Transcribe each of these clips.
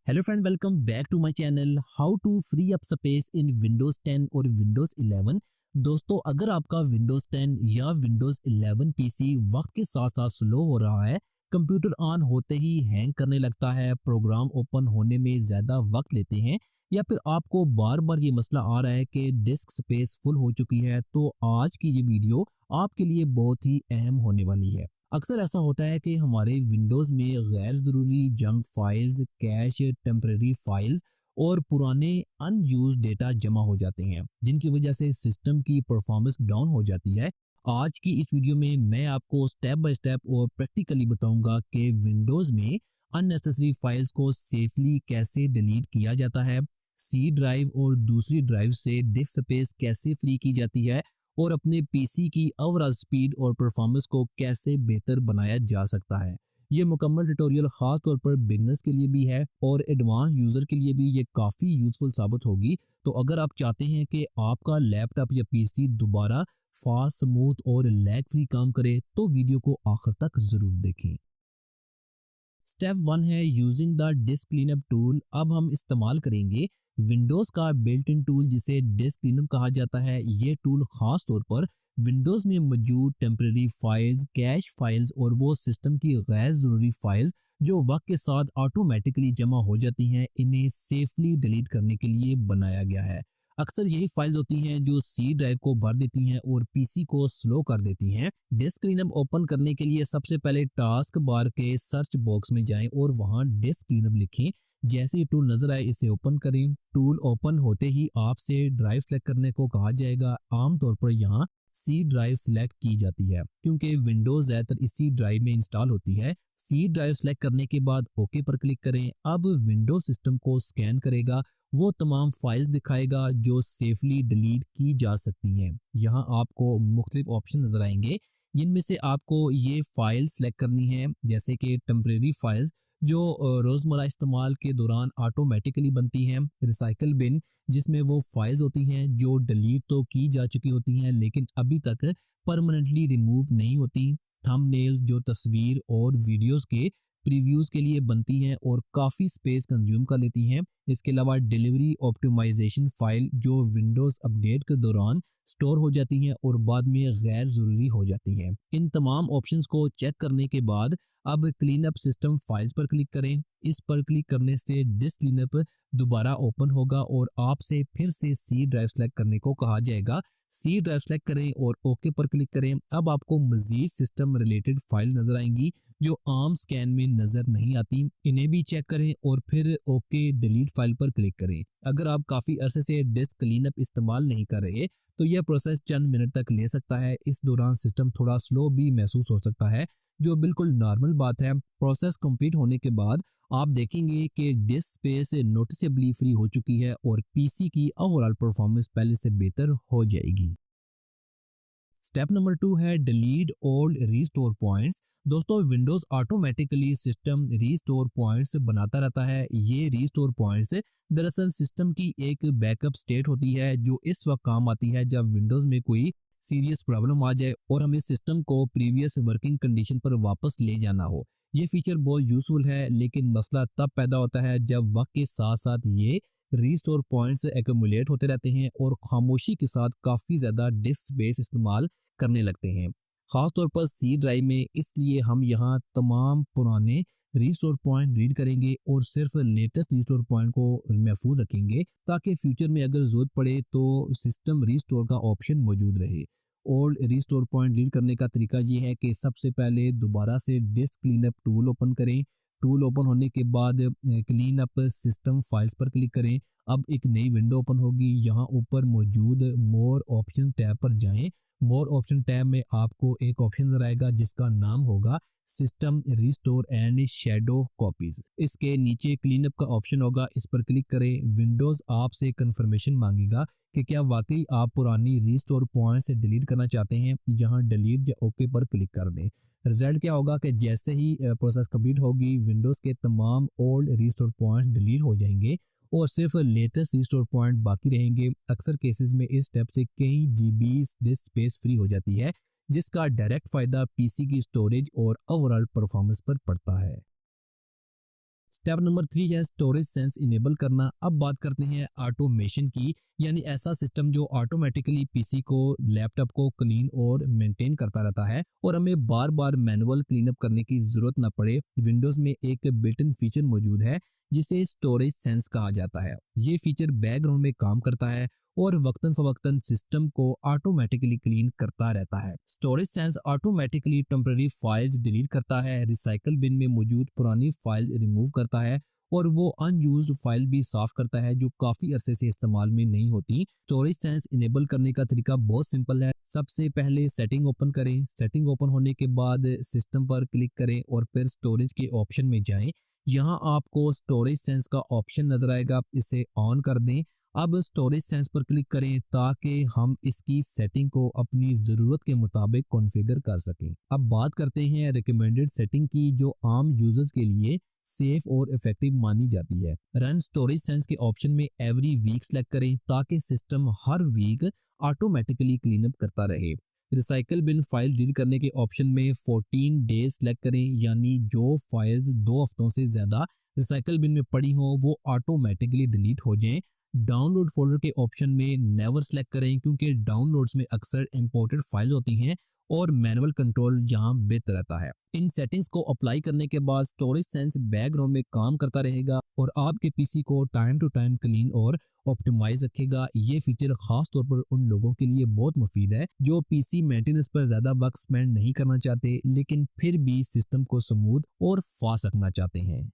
Hello friend, welcome back to my channel how to free up space in Windows 10 और Windows 11। दोस्तों, अगर आपका Windows 10 या Windows 11 PC वक्त के साथ साथ स्लो हो रहा है, कंप्यूटर ऑन होते ही हैंग करने लगता है, प्रोग्राम ओपन होने में ज़्यादा वक्त लेते हैं, या फिर आपको बार बार ये मसला आ रहा है कि डिस्क स्पेस फुल हो चुकी है, तो आज की ये वीडियो आपके लिए बहुत ही अहम होने वाली है। अक्सर ऐसा होता है कि हमारे विंडोज़ में गैर ज़रूरी junk files, cash, temporary files और पुराने अनयूज्ड डेटा जमा हो जाते हैं, जिनकी वजह से सिस्टम की परफॉर्मेंस डाउन हो जाती है। आज की इस वीडियो में मैं आपको स्टेप बाय स्टेप और प्रैक्टिकली बताऊंगा कि विंडोज़ में अननेसेसरी फाइल्स को सेफली कैसे डिलीट किया जाता है, सी ड्राइव और दूसरी ड्राइव से डिस्क स्पेस कैसे फ्री की जाती है, और अपने पीसी की ओवरऑल स्पीड और परफॉर्मेंस को कैसे बेहतर बनाया जा सकता है। ये मुकम्मल ट्यूटोरियल खास तौर पर बिगनर्स के लिए भी है और एडवांस यूज़र के लिए भी ये काफ़ी यूज़फुल साबित होगी। तो अगर आप चाहते हैं कि आपका लैपटॉप या पीसी दोबारा फास्ट, स्मूथ और लैग फ्री काम करे, तो वीडियो को आखिर तक ज़रूर देखें। स्टेप 1 है using the disc cleanup tool. अब हम इस्तेमाल करेंगे विंडोज़ का बिल्ट इन टूल जिसे डिस्क क्लीनअप कहा जाता है। ये टूल खास तौर पर विंडोज़ में मौजूद टेम्परेरी फाइल्स, कैश फाइल्स और वो सिस्टम की गैर ज़रूरी फाइल्स जो वक्त के साथ ऑटोमेटिकली जमा हो जाती हैं, इन्हें सेफली डिलीट करने के लिए बनाया गया है। अक्सर यही फाइल्स होती हैं जो सी ड्राइव को भर देती हैं और पीसी को स्लो कर देती हैं। डिस्क क्लीनअप ओपन करने के लिए सबसे पहले टास्क बार के सर्च बॉक्स में जाएं और वहां डिस्क क्लीनअप लिखें। जैसे ही टूल नजर आए, इसे ओपन करें। टूल ओपन होते ही आपसे ड्राइव सेलेक्ट करने को कहा जाएगा। आमतौर पर यहाँ सी ड्राइव सेलेक्ट की जाती है क्योंकि विंडोज ज़्यादातर इसी ड्राइव में इंस्टॉल होती है। सी ड्राइव सेलेक्ट करने के बाद ओके पर क्लिक करें। अब विंडोज सिस्टम को स्कैन करेगा, वो तमाम फाइल्स दिखाएगा जो सेफली डिलीट की जा सकती हैं। यहाँ आपको मुख्तलिफ ऑप्शन नजर आएंगे, जिनमें से आपको ये फाइल सेलेक्ट करनी है, जैसे कि टेम्परेरी फाइल्स जो रोज़मर्रा इस्तेमाल के दौरान ऑटोमेटिकली बनती हैं, रिसाइकल बिन जिसमें वो फाइल्स होती हैं जो डिलीट तो की जा चुकी होती हैं लेकिन अभी तक परमानेंटली रिमूव नहीं होती, थंबनेल्स जो तस्वीर और वीडियोस के प्रीव्यूज़ के लिए बनती हैं और काफ़ी स्पेस कंज्यूम कर लेती हैं। इसके अलावा डिलीवरी ऑप्टिमाइजेशन फाइल जो विंडोज़ अपडेट के दौरान स्टोर हो जाती हैं और बाद में गैर ज़रूरी हो जाती हैं। इन तमाम ऑप्शंस को चेक करने के बाद अब क्लीन अप सिस्टम फाइल्स पर क्लिक करें। इस पर क्लिक करने से डिस्क क्लीनअप दोबारा ओपन होगा और आपसे फिर से सी ड्राइव सेलेक्ट करने को कहा जाएगा। सी ड्राइव सेलेक्ट करें और ओके पर क्लिक करें। अब आपको मजीद सिस्टम रिलेटेड फाइल नजर आएंगी जो आम स्कैन में नजर नहीं आती, इन्हें भी चेक करें और फिर ओके डिलीट फाइल पर क्लिक करें। अगर आप काफ़ी अरसे से डिस्क क्लीनअप इस्तेमाल नहीं कर रहे, तो यह प्रोसेस चंद मिनट तक ले सकता है। इस दौरान सिस्टम थोड़ा स्लो भी महसूस हो सकता है, जो बिल्कुल नॉर्मल बात है। प्रोसेस कंप्लीट होने के बाद आप देखेंगे कि डिस्क स्पेस नोटिसेबली फ्री हो चुकी है और पीसी की ओवरऑल परफॉर्मेंस पहले से बेहतर हो जाएगी। स्टेप नंबर 2 है डिलीट ओल्ड रीस्टोर पॉइंट्स। दोस्तों, Windows automatically system restore points बनाता रहता है। ये रीस्टोर पॉइंट्स दरअसल सिस्टम की एक बैकअप स्टेट होती है जो इस वक्त काम आती है जब विंडोज में कोई सीरियस प्रॉब्लम आ जाए और हमें सिस्टम को प्रीवियस वर्किंग कंडीशन पर वापस ले जाना हो। ये फीचर बहुत यूजफुल है, लेकिन मसला तब पैदा होता है जब वक्त के साथ साथ ये रीस्टोर पॉइंट्स एक्यूमुलेट होते रहते हैं और खामोशी के साथ काफ़ी ज़्यादा डिस्क स्पेस इस्तेमाल करने लगते हैं, खासतौर पर सी ड्राइव में। इसलिए हम यहाँ तमाम पुराने रीस्टोर पॉइंट रीड करेंगे और सिर्फ लेटेस्ट रीस्टोर पॉइंट को महफूज रखेंगे, ताकि फ्यूचर में अगर ज़रूरत पड़े तो सिस्टम रीस्टोर का ऑप्शन मौजूद रहे। ओल्ड रीस्टोर पॉइंट रीड करने का तरीका ये है कि सबसे पहले दोबारा से डिस्क क्लीनअप टूल ओपन करें। टूल ओपन होने के बाद क्लीन अप सिस्टम फाइल्स पर क्लिक करें। अब एक नई विंडो ओपन होगी। यहाँ ऊपर मौजूद मोर ऑप्शन टैब पर जाएं। मोर ऑप्शन टैब में आपको एक ऑप्शन नजर आएगा जिसका नाम होगा system restore and shadow copies. इसके नीचे क्लीनअप का ऑप्शन होगा, इस पर क्लिक करें। विंडोज आपसे कंफर्मेशन मांगेगा कि क्या वाकई आप पुरानी रिस्टोर पॉइंट से डिलीट करना चाहते हैं। यहाँ डिलीट या ओके पर क्लिक कर दें। रिजल्ट क्या होगा कि जैसे ही प्रोसेस कंप्लीट होगी, विंडोज़ के तमाम ओल्ड रिस्टोर पॉइंट डिलीट हो जाएंगे और सिर्फ लेटेस्ट रिस्टोर पॉइंट बाकी रहेंगे। अक्सर केसेस में इस स्टेप से कई जीबी डिस्क स्पेस फ्री हो जाती है, जिसका डायरेक्ट फ़ायदा पीसी की स्टोरेज और ओवरऑल परफॉर्मेंस पर पड़ता है। स्टेप नंबर 3 है स्टोरेज सेंस इनेबल करना। अब बात करते हैं ऑटोमेशन की, यानी ऐसा सिस्टम जो ऑटोमेटिकली पीसी को, लैपटॉप को क्लीन और मेंटेन करता रहता है और हमें बार बार मैनुअल क्लीनअप करने की जरूरत ना पड़े। विंडोज में एक बिल्ट इन फीचर मौजूद है जिसे स्टोरेज सेंस कहा जाता है। ये फीचर बैकग्राउंड में काम करता है और वक्तन फवक्तन सिस्टम को ऑटोमेटिकली क्लीन करता रहता है। Storage sense automatically temporary files delete करता है, रिसाइकल बिन में मौजूद पुरानी फाइल रिमूव करता है और वो अनयूज्ड फाइल भी साफ करता है जो काफी अरसे से इस्तेमाल में नहीं होती। स्टोरेज सेंस इनेबल करने का तरीका बहुत सिंपल है। सबसे पहले सेटिंग ओपन करें। सेटिंग ओपन होने के बाद सिस्टम पर क्लिक करें और फिर स्टोरेज के ऑप्शन में जाएं। यहाँ आपको स्टोरेज सेंस का ऑप्शन नजर आएगा, इसे ऑन कर दें। अब स्टोरेज सेंस पर क्लिक करें ताकि हम इसकी सेटिंग को अपनी ज़रूरत के मुताबिक कॉन्फ़िगर कर सकें। अब बात करते हैं रिकमेंडेड सेटिंग की जो आम यूजर्स के लिए सेफ और इफेक्टिव मानी जाती है। रन स्टोरेज सेंस के ऑप्शन में एवरी वीक सेलेक्ट करें ताकि सिस्टम हर वीक ऑटोमेटिकली क्लीनअप करता रहे। रिसाइकल बिन फाइल डिलीट करने के ऑप्शन में 14 डेज सेलेक्ट करें, यानी जो फाइल्स 2 हफ्तों से ज़्यादा रिसाइकल बिन में पड़ी हो वो ऑटोमेटिकली डिलीट हो जाएं। डाउनलोड फोल्डर के ऑप्शन में नेवर सेलेक्ट करें क्योंकि डाउनलोड्स में अक्सर इंपोर्टेड फाइल होती हैं और मैनुअल कंट्रोल यहाँ बेहतर रहता है। इन सेटिंग्स को अप्लाई करने के बाद स्टोरेज सेंस बैकग्राउंड में काम करता रहेगा और आपके पीसी को टाइम टू टाइम क्लीन और ऑप्टिमाइज रखेगा। ये फीचर खास तौर पर उन लोगों के लिए बहुत मुफीद है जो पीसी मेंटेनेंस पर ज्यादा वक्त स्पेंड नहीं करना चाहते लेकिन फिर भी सिस्टम को स्मूथ और फास्ट रखना चाहते हैं।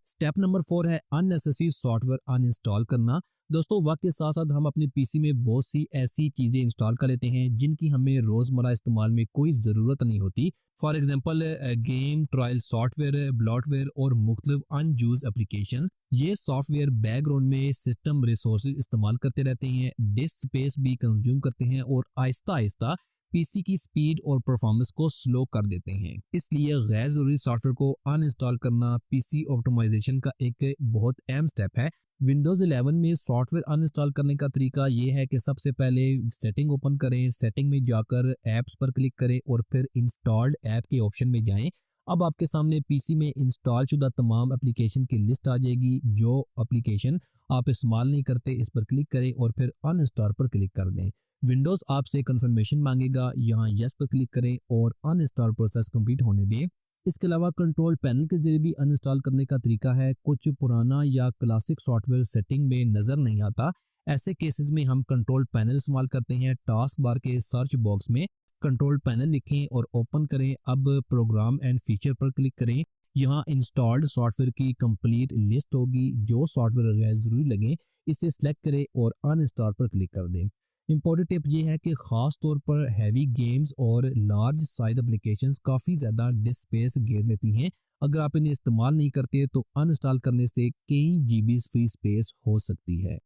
स्टेप नंबर 4 है अननेसेसरी सॉफ्टवेयर अनइंस्टॉल करना। दोस्तों वक्त के साथ साथ हम अपने पीसी में बहुत सी ऐसी चीज़ें इंस्टॉल कर लेते हैं जिनकी हमें रोज़मर्रा इस्तेमाल में कोई ज़रूरत नहीं होती। For example game, trial software, bloatware और मुख्तलिफ अनयूज एप्लीकेशन। ये सॉफ्टवेयर बैकग्राउंड में सिस्टम रिसोर्सेज इस्तेमाल करते रहते हैं, डिस्क स्पेस भी कंज्यूम करते हैं और आहिस्ता आहिस्ता पीसी की स्पीड और परफॉर्मेंस को स्लो कर देते हैं। इसलिए गैर जरूरी सॉफ्टवेयर को अनइंस्टॉल करना पीसी ऑप्टिमाइजेशन का एक बहुत अहम स्टेप है। विंडोज 11 में सॉफ्टवेयर अनइंस्टॉल करने का तरीका ये है कि सबसे पहले सेटिंग ओपन करें, सेटिंग में जाकर ऐप्स पर क्लिक करें और फिर इंस्टॉल्ड ऐप के ऑप्शन में जाएं। अब आपके सामने पीसी में इंस्टॉल शुदा तमाम एप्लीकेशन की लिस्ट आ जाएगी। जो एप्लीकेशन आप इस्तेमाल नहीं करते इस पर क्लिक करें और फिर अनइंस्टॉल पर क्लिक कर दें। विंडोज आपसे कंफर्मेशन मांगेगा, यहाँ यस पर क्लिक करें और अनइंस्टॉल प्रोसेस कंप्लीट होने दें। इसके अलावा कंट्रोल पैनल के जरिए भी अनइंस्टॉल करने का तरीका है। कुछ पुराना या क्लासिक सॉफ्टवेयर सेटिंग में नज़र नहीं आता, ऐसे केसेस में हम कंट्रोल पैनल इस्तेमाल करते हैं। टास्क बार के सर्च बॉक्स में कंट्रोल पैनल लिखें और ओपन करें। अब प्रोग्राम एंड फीचर पर क्लिक करें। यहाँ इंस्टॉल्ड सॉफ्टवेयर की कंप्लीट लिस्ट होगी। जो सॉफ्टवेयर गैर जरूरी लगे इसे सिलेक्ट करें और अनइंस्टॉल पर क्लिक कर दें। इंपॉर्टेंट टिप ये है कि खास तौर पर हैवी गेम्स और लार्ज साइज एप्लीकेशंस काफ़ी ज़्यादा डिस्क स्पेस घेर लेती हैं। अगर आप इन्हें इस्तेमाल नहीं करते तो अनइंस्टॉल करने से कई जीबी फ्री स्पेस हो सकती है।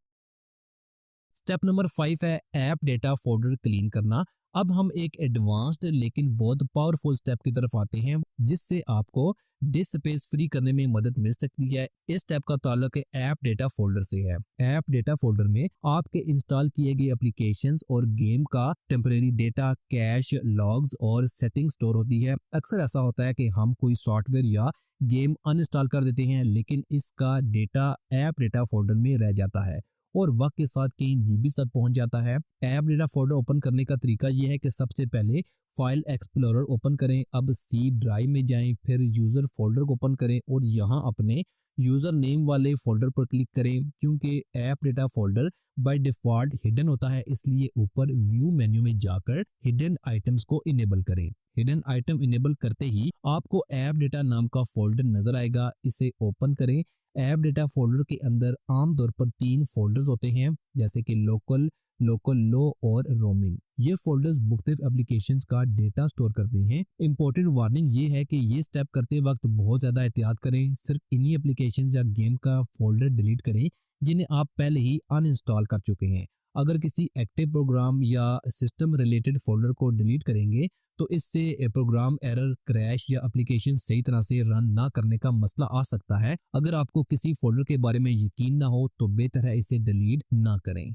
स्टेप नंबर 5 है ऐप डेटा फोल्डर क्लीन करना। अब हम एक एडवांस्ड लेकिन बहुत पावरफुल स्टेप की तरफ आते हैं जिससे आपको डिस्क स्पेस फ्री करने में मदद मिल सकती है। इस स्टेप का ताल्लुक ऐप डेटा फोल्डर से है। ऐप डेटा फोल्डर में आपके इंस्टॉल किए गए एप्लीकेशंस और गेम का टेम्परेरी डेटा, कैश, लॉग्स और सेटिंग स्टोर होती है। अक्सर ऐसा होता है कि हम कोई सॉफ्टवेयर या गेम अनइंस्टॉल कर देते हैं लेकिन इसका डेटा ऐप डेटा फोल्डर में रह जाता है और वक्त के साथ कई जीबी तक पहुंच जाता है। ऐप डेटा फोल्डर ओपन करने का तरीका यह है कि सबसे पहले फाइल एक्सप्लोरर ओपन करें। अब सी ड्राइव में जाएं, फिर यूजर फोल्डर को ओपन करें और यहां अपने यूजर नेम वाले फोल्डर पर क्लिक करें। क्योंकि app data folder by default hidden होता है इसलिए ऊपर व्यू मेन्यू में जाकर हिडन आइटम्स को इनेबल करें। हिडन आइटम इनेबल करते ही आपको ऐप डेटा नाम का फोल्डर नजर आएगा, इसे ओपन करें। ऐप डेटा फोल्डर के अंदर आमतौर पर 3 फोल्डर्स होते हैं जैसे कि लोकल, लोकल लो और रोमिंग। ये फोल्डर्स मुख्तलिफ एप्लीकेशंस का डेटा स्टोर करते हैं। इंपॉर्टेंट वार्निंग ये है कि ये स्टेप करते वक्त बहुत ज़्यादा एहतियात करें। सिर्फ इन्हीं एप्लीकेशंस या गेम का फोल्डर डिलीट करें जिन्हें आप पहले ही अनइंस्टॉल कर चुके हैं। अगर किसी एक्टिव प्रोग्राम या सिस्टम रिलेटेड फोल्डर को डिलीट करेंगे तो इससे प्रोग्राम एरर, क्रैश या एप्लीकेशन सही तरह से रन ना करने का मसला आ सकता है। अगर आपको किसी फोल्डर के बारे में यकीन ना हो तो बेहतर है इसे डिलीट ना करें।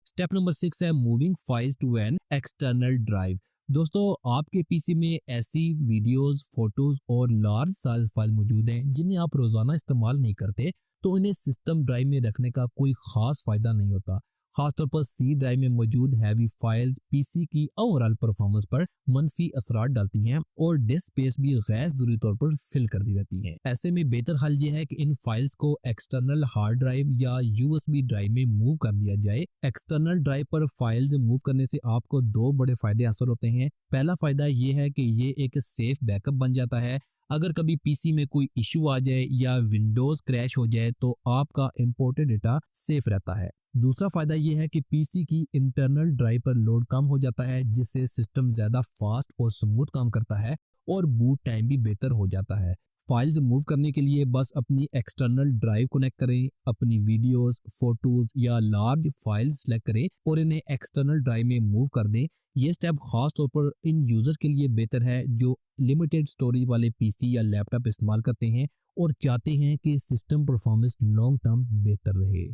स्टेप नंबर 6 है moving files to an external drive. दोस्तों आपके पीसी में ऐसी वीडियोस, फोटोज और लार्ज साइज फाइल मौजूद हैं जिन्हें आप रोजाना इस्तेमाल नहीं करते, तो इन्हें सिस्टम ड्राइव में रखने का कोई खास फायदा नहीं होता। खासतौर पर सी ड्राइव में मौजूद हैवी फाइल्स पीसी की ओवरऑल परफॉर्मेंस पर मंफी असरार डालती हैं और डिस्क स्पेस भी गैर जरूरी तौर पर फिल कर दी रहती है। ऐसे में बेहतर हल यह है कि इन फाइल्स को एक्सटर्नल हार्ड ड्राइव या यूएसबी ड्राइव में मूव कर दिया जाए। एक्सटर्नल ड्राइव पर फाइल्स मूव करने से आपको दो बड़े फायदे हासिल होते हैं। पहला फायदा ये है कि ये एक सेफ बैकअप बन जाता है। अगर कभी पीसी में कोई इशू आ जाए या विंडोज क्रैश हो जाए तो आपका इंपोर्टेड डेटा सेफ रहता है। दूसरा फायदा यह है कि पीसी की इंटरनल ड्राइव पर लोड कम हो जाता है, जिससे सिस्टम ज्यादा फास्ट और स्मूथ काम करता है और बूट टाइम भी बेहतर हो जाता है। फाइल्स मूव करने के लिए बस अपनी एक्सटर्नल ड्राइव कनेक्ट करें, अपनी वीडियोस, फोटोज या लार्ज फाइल्स सेलेक्ट करें और इन्हें एक्सटर्नल ड्राइव में मूव कर दें। ये स्टेप खास तौर पर इन यूजर के लिए बेहतर है जो लिमिटेड स्टोरेज वाले पीसी या लैपटॉप इस्तेमाल करते हैं और चाहते हैं कि सिस्टम परफॉर्मेंस लॉन्ग टर्म बेहतर रहे।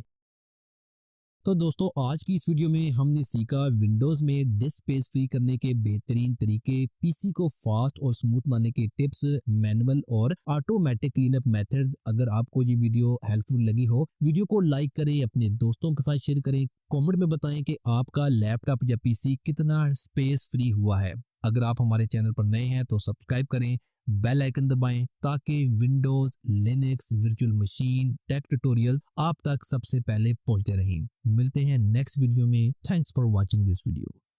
तो दोस्तों आज की इस वीडियो में हमने सीखा विंडोज़ में डिस्क स्पेस फ्री करने के बेहतरीन तरीके, पीसी को फास्ट और स्मूथ बनाने के टिप्स, मैनुअल और ऑटोमेटिक क्लीनअप मेथड। अगर आपको ये वीडियो हेल्पफुल लगी हो, वीडियो को लाइक करें, अपने दोस्तों के साथ शेयर करें, कमेंट में बताएं कि आपका लैपटॉप या पीसी कितना स्पेस फ्री हुआ है। अगर आप हमारे चैनल पर नए हैं तो सब्सक्राइब करें, बेल आइकन दबाएं ताकि Windows, Linux, virtual machine, tech tutorials आप तक सबसे पहले पहुंचते रहें। मिलते हैं नेक्स्ट वीडियो में। Thanks for watching this video.